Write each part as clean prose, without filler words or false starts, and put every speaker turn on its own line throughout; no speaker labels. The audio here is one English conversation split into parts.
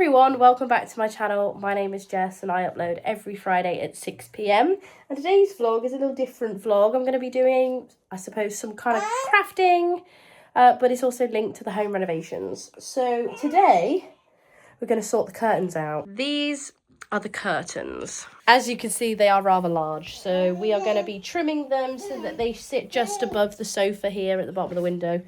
everyone, welcome back to my channel. My name is Jess and I upload every Friday at 6 p.m. And today's vlog is a little different vlog. I'm going to be doing, I suppose, some kind of crafting, but it's also linked to the home renovations. So today we're going to sort the curtains out. These are the curtains. As you can see, they are rather large. So we are going to be trimming them so that they sit just above the sofa here at the bottom of the window.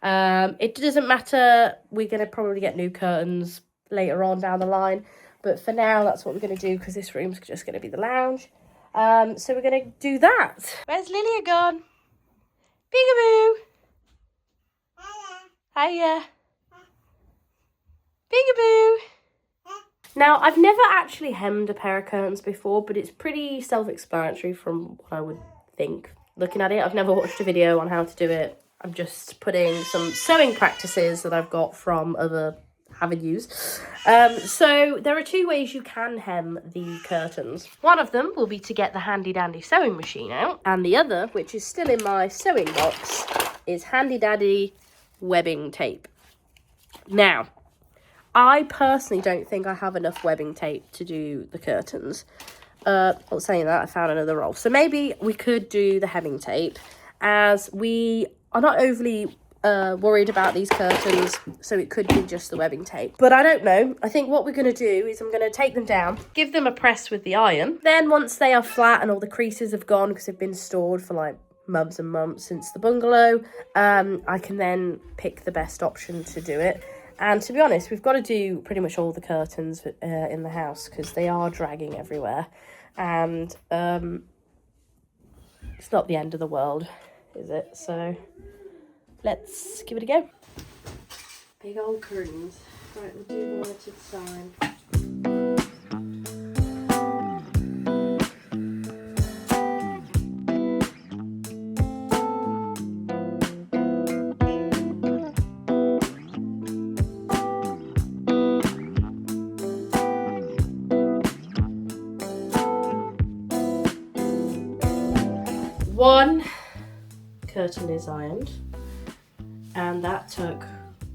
It doesn't matter. We're going to probably get new curtains later on down the line, but for now that's what we're going to do because this room's just going to be the lounge. So we're going to do that. Where's Lilia gone? Peekaboo. Hiya. Peekaboo. Now, I've never actually hemmed a pair of curtains before, but it's pretty self-explanatory from what I would think. Looking at it, I've never watched a video on how to do it. I'm just putting some sewing practices that I've got from other avenues. So there are two ways you can hem the curtains. One of them will be to get the handy dandy sewing machine out, and the other, which is still in my sewing box, is handy dandy webbing tape. Now, I personally don't think I have enough webbing tape to do the curtains. Well, saying that, I found another roll. So maybe we could do the hemming tape, as we are not overly worried about these curtains, so it could be just the webbing tape. But I don't know. I think what we're going to do is I'm going to take them down, give them a press with the iron. Then once they are flat and all the creases have gone because they've been stored for like months and months since the bungalow, I can then pick the best option to do it. And to be honest, we've got to do pretty much all the curtains in the house because they are dragging everywhere. And it's not the end of the world, is it? So let's give it a go. Big old curtains. Right, we'll do one at a time. One curtain is ironed, and that took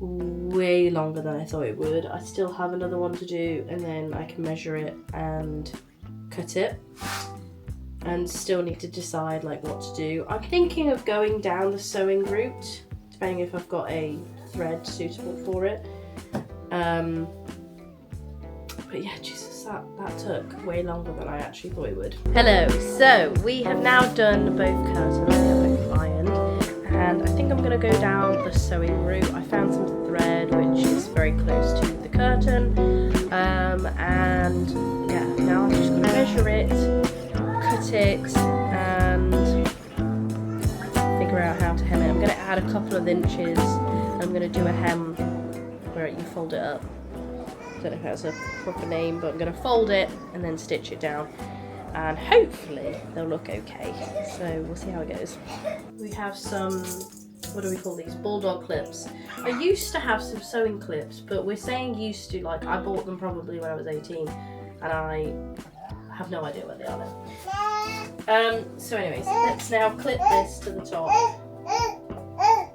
way longer than I thought it would. I still have another one to do, and then I can measure it and cut it, and still need to decide like what to do. I'm thinking of going down the sewing route, depending if I've got a thread suitable for it. But yeah, Jesus, that took way longer than I actually thought it would. Hello, so we have now done both curtains, they are both ironed, and I think I'm going to go down the sewing route. I found some thread which is very close to the curtain, and yeah, now I'm just going to measure it, cut it, and figure out how to hem it. I'm going to add a couple of inches, and I'm going to do a hem where you fold it up. I don't know if that's a proper name, but I'm going to fold it and then stitch it down, and hopefully they'll look okay. So we'll see how it goes. We have some, what do we call these, bulldog clips. I used to have some sewing clips, but we're saying used to, like I bought them probably when I was 18, and I have no idea where they are now. So anyways, let's now clip this to the top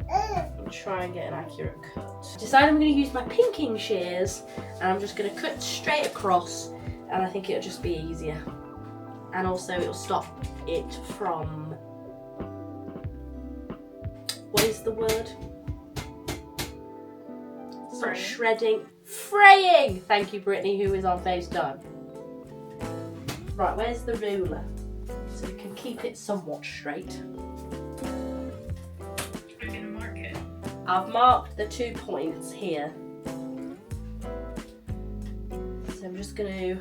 and try and get an accurate cut. Decided I'm going to use my pinking shears, and I'm just going to cut straight across, and I think it'll just be easier, and also it'll stop it from, what is the word? It's not shredding, fraying. Thank you, Brittany, who is on FaceTime. Right, where's the ruler so we can keep it somewhat straight? I've marked the 2 points here. So I'm just going to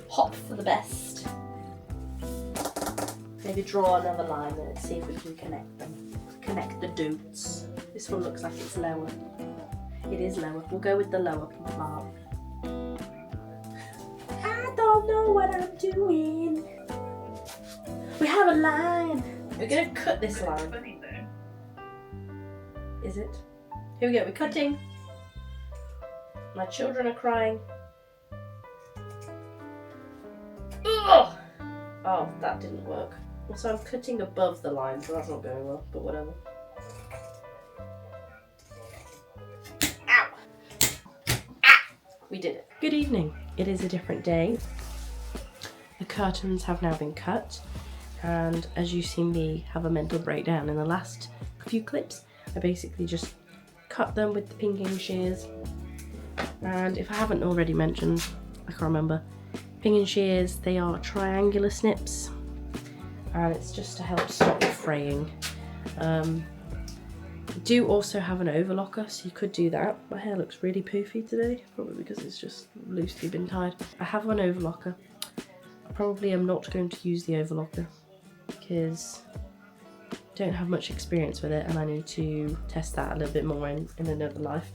hop for the best. Maybe draw another line and see if we can connect them. Connect the dots. This one looks like it's lower. It is lower. We'll go with the lower mark. I don't know what I'm doing. We have a line. We're going to cut this line. Is it? Here we go, we're cutting. My children are crying. Ugh! Oh, that didn't work. Also, I'm cutting above the line, so that's not going well, but whatever. Ow! we did it. Good evening. It is a different day. The curtains have now been cut, and as you've seen me have a mental breakdown in the last few clips, I basically just cut them with the pinging shears. And if I haven't already mentioned, I can't remember, pinging shears, they are triangular snips, and it's just to help stop the fraying. I do also have an overlocker, so you could do that. My hair looks really poofy today, probably because it's just loosely been tied. I have an overlocker. I probably am not going to use the overlocker because I don't have much experience with it, and I need to test that a little bit more in another life.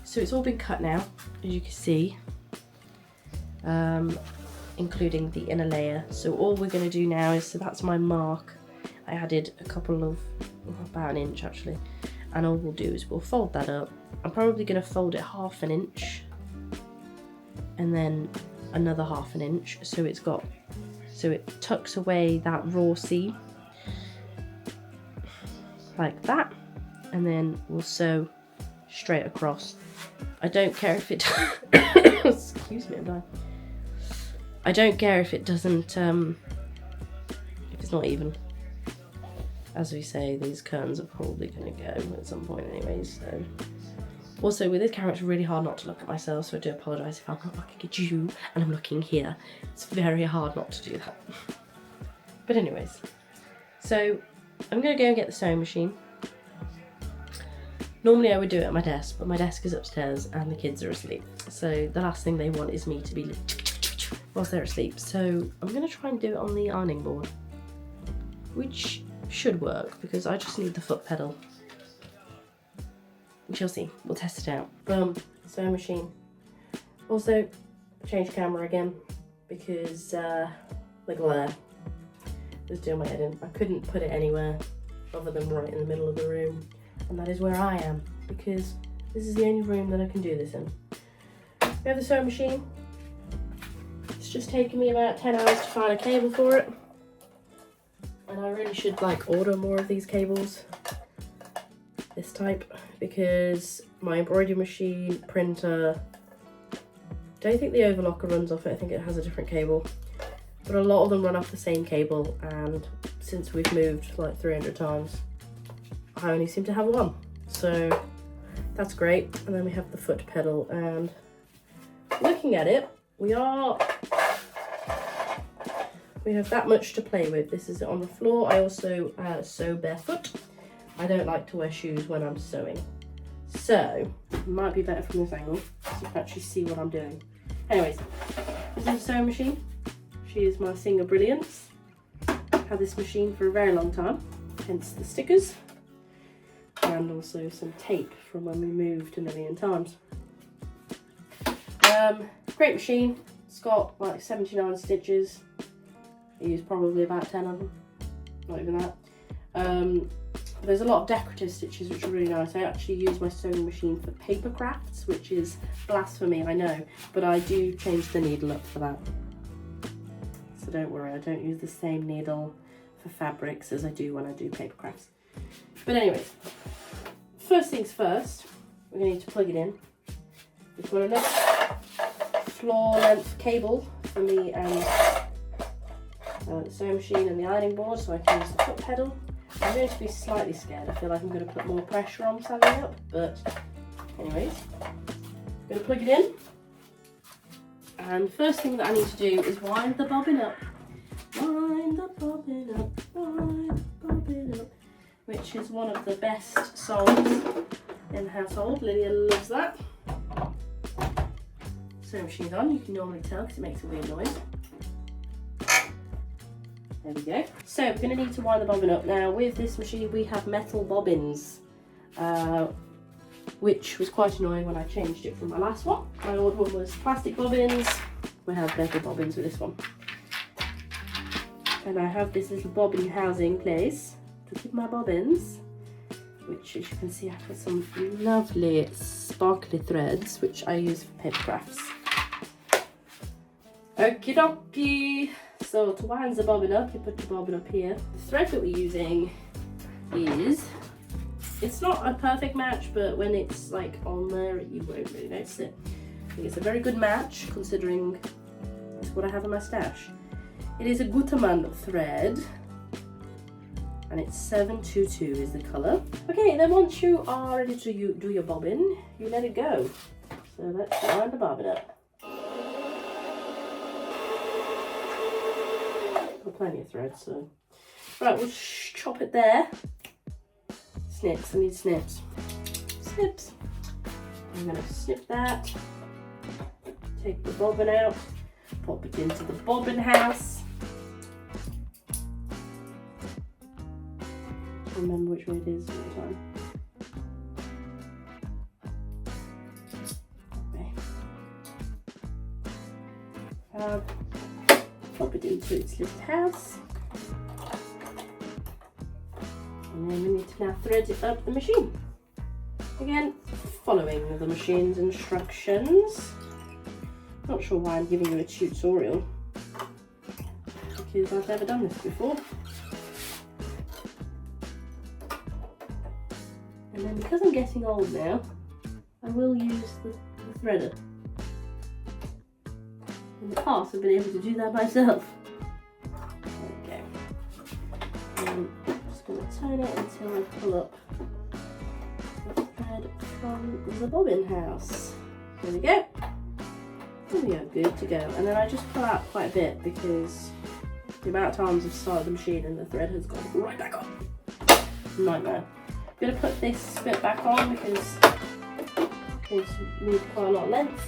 So it's all been cut now, as you can see, including the inner layer. So all we're going to do now is, so that's my mark. I added a couple of, about an inch actually, and all we'll do is we'll fold that up. I'm probably going to fold it 1/2 inch and then another 1/2 inch, so it tucks away that raw seam like that, and then we'll sew straight across. I don't care if it excuse me, I'm dying. I don't care if it doesn't if it's not even. As we say, these curtains are probably going to go at some point anyways, so. Also, with this camera, it's really hard not to look at myself, so I do apologise if I'm not looking at you and I'm looking here. It's very hard not to do that. But anyways, so I'm going to go and get the sewing machine. Normally I would do it at my desk, but my desk is upstairs and the kids are asleep. So the last thing they want is me to be whilst they're asleep. So I'm going to try and do it on the ironing board, which should work because I just need the foot pedal. We shall see. We'll test it out. Boom. Sewing machine. Also, change camera again because the glare was doing my head in. I couldn't put it anywhere other than right in the middle of the room, and that is where I am because this is the only room that I can do this in. We have the sewing machine. It's just taken me about 10 hours to find a cable for it. And I really should order more of these cables, this type, because my embroidery machine, printer, don't think the overlocker runs off it, I think it has a different cable. But a lot of them run off the same cable, and since we've moved 300 times, I only seem to have one. So that's great. And then we have the foot pedal, and looking at it, we have that much to play with. This is on the floor. I also sew barefoot. I don't like to wear shoes when I'm sewing. So, it might be better from this angle, so you can actually see what I'm doing. Anyways, this is a sewing machine. She is my Singer Brilliance. I've had this machine for a very long time, hence the stickers. And also some tape from when we moved a million times. Great machine. It's got 79 stitches. I use probably about 10 of them, not even that. There's a lot of decorative stitches which are really nice. I actually use my sewing machine for paper crafts, which is blasphemy, I know, but I do change the needle up for that. So don't worry, I don't use the same needle for fabrics as I do when I do paper crafts. But anyways, first things first, we're going to need to plug it in. We've got enough floor length cable for me and the sewing machine and the ironing board, so I can use the foot pedal. I'm going to be slightly scared. I feel like I'm going to put more pressure on standing up, but anyways, I'm going to plug it in. And first thing that I need to do is wind the bobbin up. Wind the bobbin up, wind the bobbin up, which is one of the best songs in the household. Lydia loves that. Sewing machine's on, you can normally tell because it makes a weird noise. There we go. So we're going to need to wind the bobbin up. Now with this machine we have metal bobbins, which was quite annoying when I changed it from my last one. My old one was plastic bobbins. We have metal bobbins with this one. And I have this little bobbin housing place to keep my bobbins, which as you can see I've got some lovely sparkly threads which I use for paper crafts. Okie dokie. So to wind the bobbin up, you put the bobbin up here. The thread that we're using is It's not a perfect match, but when it's like on there, you won't really notice it. I think it's a very good match considering it's what I have in my stash. It is a Gutermann thread, and it's 722 is the colour. Okay, then once you are ready to do your bobbin, you let it go. So let's wind the bobbin up. Got plenty of thread, so. Right, we'll chop it there. Snips, I need snips. Snips. I'm gonna snip that. Take the bobbin out. Pop it into the bobbin house. Remember which way it is all the time. Okay. Pop it into its little house. And then we need to now thread it up the machine. Again, following the machine's instructions. Not sure why I'm giving you a tutorial, because I've never done this before. And then because I'm getting old now, I will use the threader. In the past I've been able to do that myself. There we go. I'm just going to turn it until I pull up the thread from the bobbin house. There we go. There we go, good to go. And then I just pull out quite a bit because the amount of times I've started the machine and the thread has gone right back on. Nightmare. I'm going to put this bit back on because it's need quite a lot of length.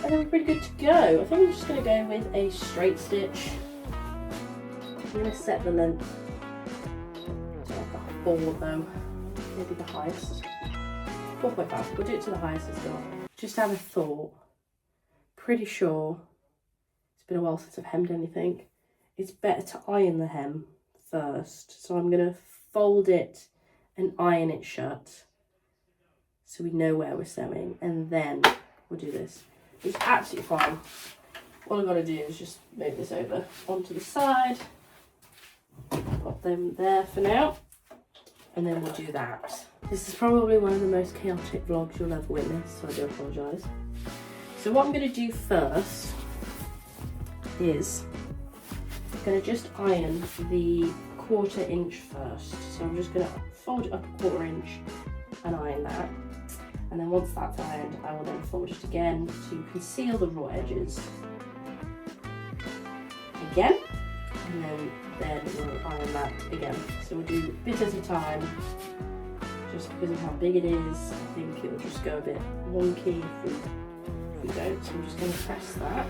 And then we're pretty good to go. I think I'm just going to go with a straight stitch. I'm going to set the length to like a 4 though, maybe the highest. 4.5, we'll do it to the highest it's got. Just have a thought. Pretty sure, it's been a while since I've hemmed anything, it's better to iron the hem first. So I'm going to fold it and iron it shut so we know where we're sewing, and then we'll do this. It's absolutely fine. All I've got to do is just move this over onto the side, pop them there for now, and then we'll do that. This is probably one of the most chaotic vlogs you'll ever witness, so I do apologise. So what I'm going to do first is I'm going to just iron the 1/4 inch first. So I'm just going to fold it up 1/4 inch and iron that. And then once that's ironed, I will then fold it again to conceal the raw edges. Again, and then we'll iron that again. So we'll do a bit at a time. Just because of how big it is, I think it'll just go a bit wonky if we don't. So I'm just going to press that.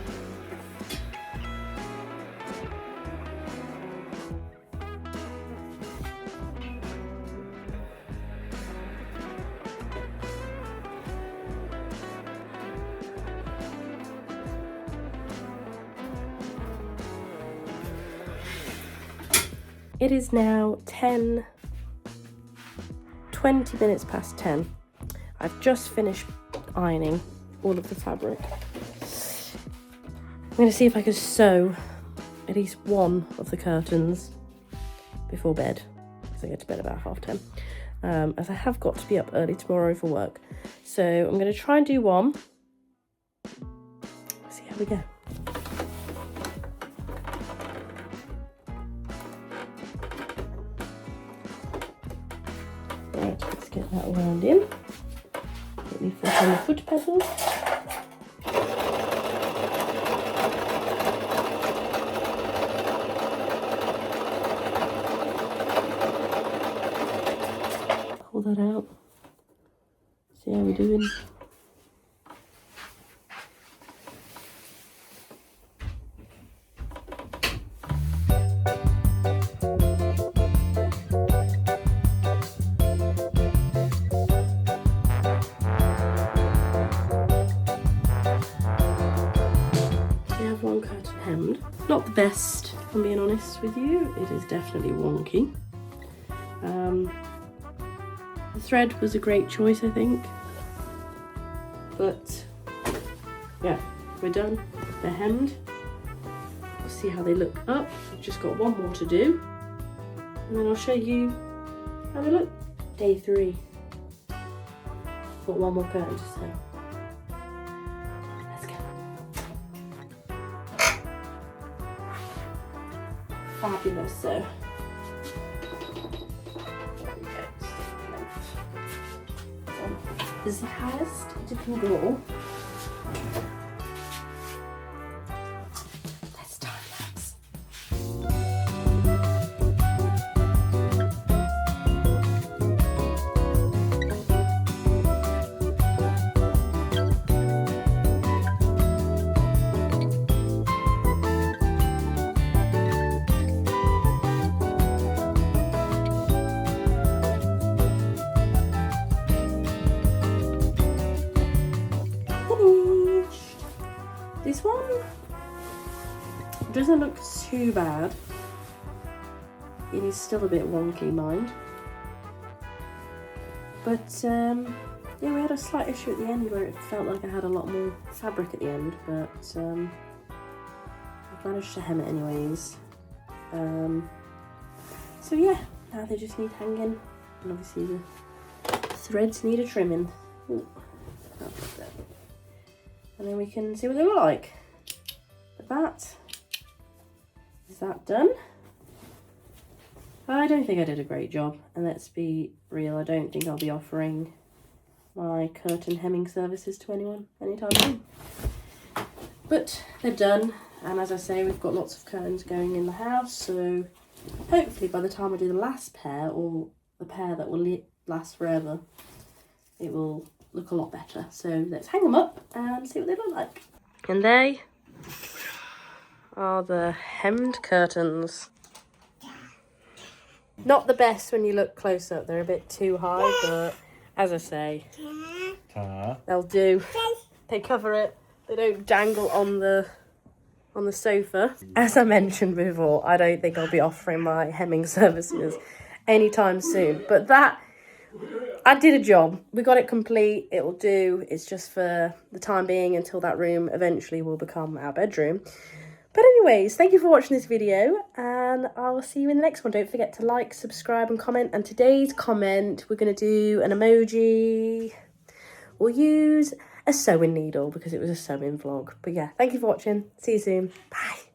It is now 20 minutes past 10. I've just finished ironing all of the fabric. I'm going to see if I can sew at least one of the curtains before bed, because I get to bed about 10:30, as I have got to be up early tomorrow for work. So I'm going to try and do one. See how we go. Right, let's get that wound in. Get me foot on the foot pedals. Pull that out. See how we're doing. One curtain hemmed. Not the best, if I'm being honest with you. It is definitely wonky. The thread was a great choice, I think. But yeah, we're done. They're hemmed. We'll see how they look up. We've just got one more to do, and then I'll show you how they look Day 3. Got one more curtain to sew. Let's go. Fabulous. So there we go. Is the highest it can go. Let's time lapse. This one doesn't look too bad. It is still a bit wonky, mind. But yeah, we had a slight issue at the end where it felt like I had a lot more fabric at the end, but I've managed to hem it anyways. So yeah, now they just need hanging, and obviously the threads need a trimming. Ooh, that's it. And then we can see what they look like. But that, is that done? I don't think I did a great job, and let's be real, I don't think I'll be offering my curtain hemming services to anyone anytime soon. But they're done, and as I say, we've got lots of curtains going in the house, so hopefully by the time I do the last pair, or the pair that will last forever, it will look a lot better. So let's hang them up and see what they look like. And they are the hemmed curtains. Not the best when you look close up, they're a bit too high, but as I say, they'll do. They cover it, they don't dangle on the sofa. As I mentioned before, I don't think I'll be offering my hemming services anytime soon, but that, I did a job. We got it complete. It will do. It's just for the time being until that room eventually will become our bedroom. But anyways, thank you for watching this video, and I'll see you in the next one. Don't forget to like, subscribe and comment. And today's comment, we're going to do an emoji. We'll use a sewing needle because it was a sewing vlog. But yeah, thank you for watching. See you soon. Bye.